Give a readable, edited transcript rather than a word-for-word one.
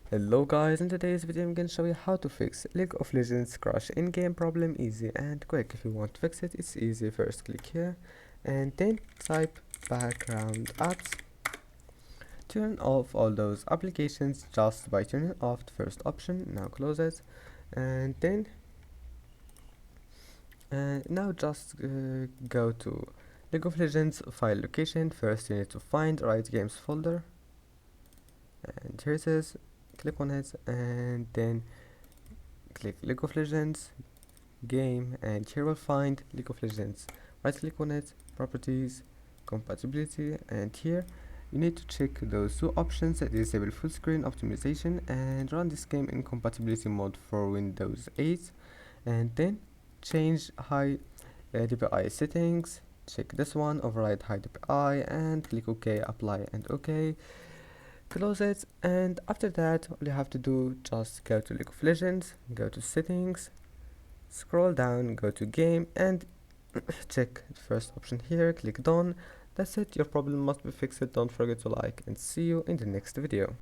Hello guys, in today's video I'm going to show you how to fix League of Legends Crash in-game problem easy and quick. If you want to fix it, it's easy. First click here and then type background apps. Turn off all those applications just by turning off the first option. Now close it and then now just go to League of Legends file location. First you need to find Riot Games folder and here it is. Click on it and then click League of Legends game, and here we'll find League of Legends. Right click on it, properties, compatibility, and here you need to check those two options: disable full screen optimization and run this game in compatibility mode for Windows 8, and then change high DPI settings. Check this one, override high DPI, and click OK, apply and OK. Close it, and after that all you have to do, just go to League of Legends, go to settings, scroll down, go to game, and check the first option here, click done. That's it, your problem must be fixed. Don't forget to like, and see you in the next video.